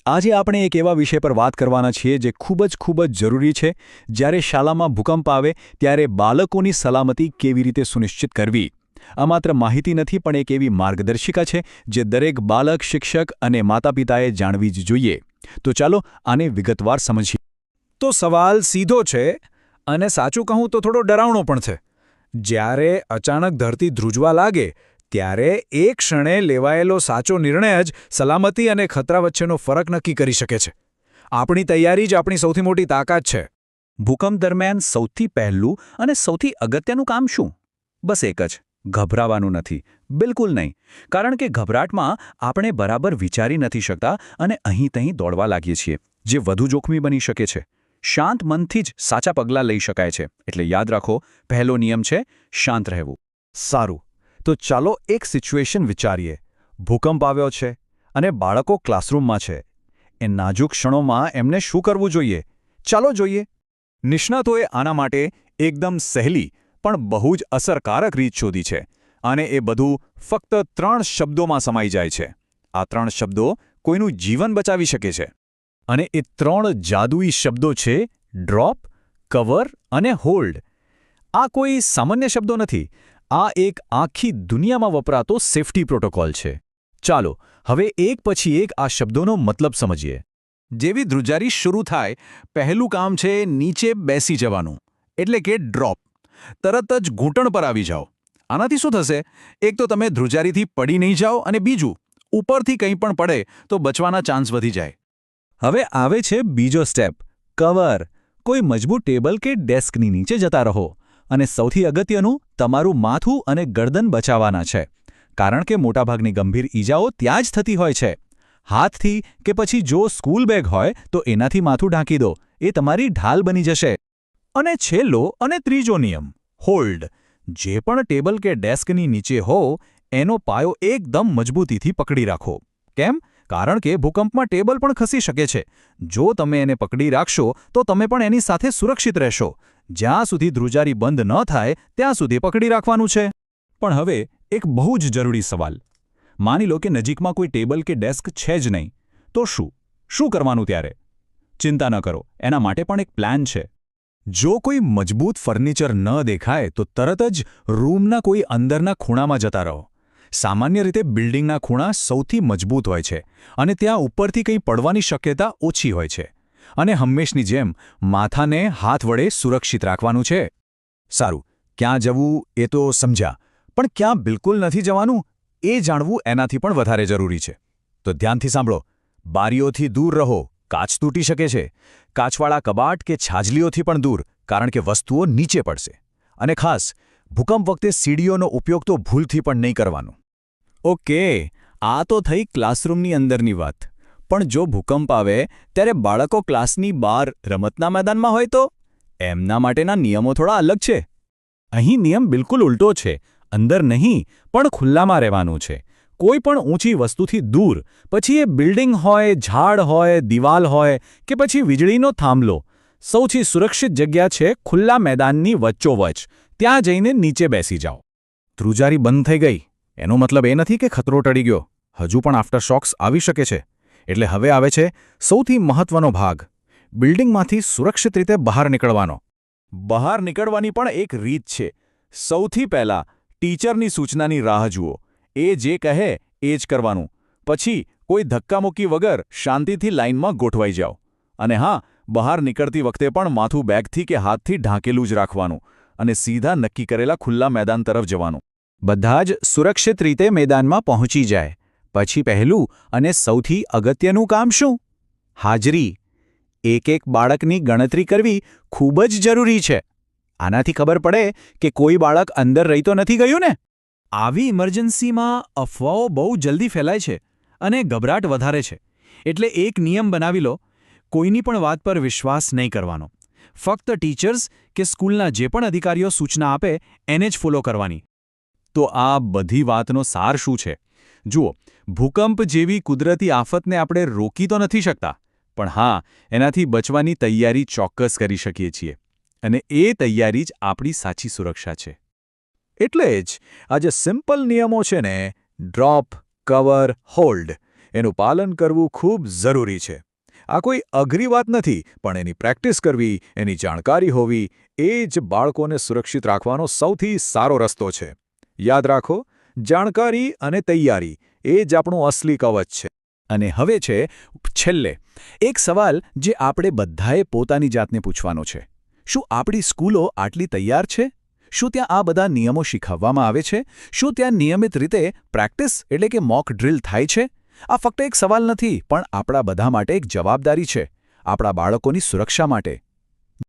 આજે આપણે એક એવા વિષય પર વાત કરવાના છીએ જે ખૂબ જ જરૂરી છે જ્યારે શાળામાં ભૂકંપ આવે ત્યારે બાળકોની સલામતી કેવી રીતે સુનિશ્ચિત કરવી આ માત્ર માહિતી નથી પણ એક એવી માર્ગદર્શિકા છે જે દરેક બાળક શિક્ષક અને માતાપિતાએ જાણવી જ જોઈએ તો ચાલો આને વિગતવાર સમજીએ તો સવાલ સીધો છે અને સાચું કહું તો થોડો ડરાવણો પણ છે જ્યારે અચાનક ધરતી ધ્રુજવા લાગે ત્યારે એક ક્ષણે લેવાયેલો સાચો નિર્ણય જ સલામતી અને ખતરા વચ્ચેનો ફરક નક્કી કરી શકે છે આપણી તૈયારી જ આપણી સૌથી મોટી તાકાત છે ભૂકંપ દરમિયાન સૌથી પહેલું અને સૌથી અગત્યનું કામ શું બસ એક જ ગભરાવાનું નથી બિલકુલ નહીં કારણ કે ગભરાટમાં આપણે બરાબર વિચારી નથી શકતા અને અહીં તહીં દોડવા લાગીએ છીએ જે વધુ જોખમી બની શકે છે શાંત મનથી જ સાચા પગલાં લઈ શકાય છે એટલે યાદ રાખો પહેલો નિયમ છે શાંત રહેવું સારું તો ચાલો એક સિચ્યુએશન વિચારીએ ભૂકંપ આવ્યો છે અને બાળકો ક્લાસરૂમમાં છે એ નાજુક ક્ષણોમાં એમને શું કરવું જોઈએ ચાલો જોઈએ નિષ્ણાતોએ આના માટે એકદમ સહેલી પણ બહુ જ અસરકારક રીત શોધી છે અને એ બધું ફક્ત 3 શબ્દોમાં સમાઈ જાય છે આ 3 શબ્દો કોઈનું જીવન બચાવી શકે છે અને એ 3 જાદુઈ શબ્દો છે ડ્રોપ કવર અને હોલ્ડ આ કોઈ સામાન્ય શબ્દો નથી આ એક આખી દુનિયામાં વપરાતો સેફટી પ્રોટોકોલ છે ચાલો હવે એક પછી એક આ શબ્દોનો મતલબ સમજીએ જેવી ધ્રુજારી શરૂ થાય પહેલું કામ છે નીચે બેસી જવાનું એટલે કે ડ્રોપ તરત જ ઘૂંટણ પર આવી જાઓ આનાથી શું થશે એક તો તમે ધ્રુજારીથી પડી નહીં જાઓ અને બીજું ઉપરથી કંઈ પણ પડે તો બચવાના ચાન્સ વધી જાય હવે આવે છે બીજો સ્ટેપ કવર કોઈ મજબૂત ટેબલ કે ડેસ્કની નીચે જતા રહો અને સૌથી અગત્યનું તમારું માથું અને ગરદન બચાવવાના છે કારણ કે મોટાભાગની ગંભીર ઈજાઓ ત્યાં જ થતી હોય છે હાથથી કે પછી જો સ્કૂલ બેગ હોય તો એનાથી માથું ઢાંકી દો એ તમારી ઢાલ બની જશે અને છેલ્લો અને ત્રીજો નિયમ હોલ્ડ જે પણ ટેબલ કે ડેસ્કની નીચે હો એનો પાયો એકદમ મજબૂતીથી પકડી રાખો કેમ કારણ કે ભૂકંપમાં ટેબલ પણ ખસી શકે છે જો તમે એને પકડી રાખશો તો તમે પણ એની સાથે સુરક્ષિત રહેશો જ્યાં સુધી ધ્રુજારી બંધ ન થાય ત્યાં સુધી પકડી રાખવાનું છે પણ હવે એક બહુ જ જરૂરી સવાલ માની લો કે નજીકમાં કોઈ ટેબલ કે ડેસ્ક છે જ નહીં તો શું કરવાનું ત્યારે ચિંતા ન કરો એના માટે પણ એક પ્લાન છે જો કોઈ મજબૂત ફર્નિચર ન દેખાય તો તરત જ રૂમના કોઈ અંદરના ખૂણામાં જતા રહો સામાન્ય રીતે બિલ્ડિંગના ખૂણા સૌથી મજબૂત હોય છે અને ત્યાં ઉપરથી કંઈ પડવાની શક્યતા ઓછી હોય છે અને હંમેશની જેમ માથાને હાથ વડે સુરક્ષિત રાખવાનું છે સારું ક્યાં જવું એ તો સમજ્યા પણ ક્યાં બિલકુલ નથી જવાનું એ જાણવું એનાથી પણ વધારે જરૂરી છે તો ધ્યાનથી સાંભળો બારીઓથી દૂર રહો કાચ તૂટી શકે છે કાચવાળા કબાટ કે છાજલીઓથી પણ દૂર કારણ કે વસ્તુઓ નીચે પડશે અને ખાસ ભૂકંપ વખતે સીડીઓનો ઉપયોગ તો ભૂલથી પણ નહીં કરવાનો ઓકે આ તો થઈ ક્લાસરૂમની અંદરની વાત પણ જો ભૂકંપ આવે ત્યારે બાળકો ક્લાસની બહાર રમતના મેદાનમાં હોય તો એમના માટેના નિયમો થોડા અલગ છે અહીં નિયમ બિલકુલ ઉલટો છે અંદર નહીં પણ ખુલ્લામાં રહેવાનું છે કોઈ પણ ઊંચી વસ્તુથી દૂર પછી એ બિલ્ડિંગ હોય ઝાડ હોય દિવાલ હોય કે પછી વીજળીનો થાંભલો સૌથી સુરક્ષિત જગ્યા છે ખુલ્લા મેદાનની વચ્ચોવચ્ચ ત્યાં જઈને નીચે બેસી જાઓ ધ્રુજારી બંધ થઈ ગઈ એનો મતલબ એ નથી કે ખતરો ટળી ગયો હજુ પણ આફ્ટરશોક્સ આવી શકે છે એટલે હવે આવે છે સૌથી મહત્વનો ભાગ બિલ્ડિંગમાંથી સુરક્ષિત રીતે બહાર નીકળવાનો બહાર નીકળવાની પણ એક રીત છે સૌથી પહેલાં ટીચરની સૂચનાની રાહ જુઓ એ જે કહે એ જ કરવાનું પછી કોઈ ધક્કામુક્કી વગર શાંતિથી લાઇનમાં ગોઠવાઈ જાઓ અને હા બહાર નીકળતી વખતે પણ માથું બેગથી કે હાથથી ઢાંકેલું જ રાખવાનું અને સીધા નક્કી કરેલા ખુલ્લા મેદાન તરફ જવાનું બધા જ સુરક્ષિત રીતે મેદાનમાં પહોંચી જાય પછી પહેલું અને સૌથી અગત્યનું કામ શું હાજરી એક બાળકની ગણતરી કરવી ખૂબ જ જરૂરી છે આનાથી ખબર પડે કે કોઈ બાળક અંદર રહી તો નથી ગયું ને આવી ઇમરજન્સીમાં અફવાઓ બહુ જલ્દી ફેલાય છે અને ગભરાટ વધારે છે એટલે એક નિયમ બનાવી લો કોઈની પણ વાત પર વિશ્વાસ નહીં કરવાનો ફક્ત ટીચર્સ કે સ્કૂલના જે પણ અધિકારીઓ સૂચના આપે એને જ ફોલો કરવાની તો આ બધી વાતનો સાર શું છે જુઓ ભૂકંપ જેવી કુદરતી આફતને આપણે રોકી તો નથી શકતા પણ હા એનાથી બચવાની તૈયારી ચોક્કસ કરી શકીએ છીએ અને એ તૈયારી જ આપણી સાચી સુરક્ષા છે એટલે જ આ જે સિમ્પલ નિયમો છે ને ડ્રોપ કવર હોલ્ડ એનું પાલન કરવું ખૂબ જરૂરી છે. આ કોઈ અઘરી વાત નથી, પણ એની પ્રેક્ટિસ કરવી, એની જાણકારી હોવી, એ જ બાળકોને સુરક્ષિત રાખવાનો સૌથી સારો રસ્તો છે. યાદ રાખો, જાણકારી અને તૈયારી એ જ આપણું અસલી કવચ છે. અને હવે છે છેલ્લે એક સવાલ જે આપણે બધાએ પોતાની જાતને પૂછવાનો છે. શું આપણી સ્કૂલો આટલી તૈયાર છે? શું ત્યાં આ બધા નિયમો શીખવવામાં આવે છે? શું ત્યાં નિયમિત રીતે પ્રેક્ટિસ એટલે કે મોક ડ્રિલ થાય છે? આ ફક્ત એક સવાલ નથી, પણ આપણા બધા માટે એક જવાબદારી છે. આપણા બાળકોની સુરક્ષા માટે.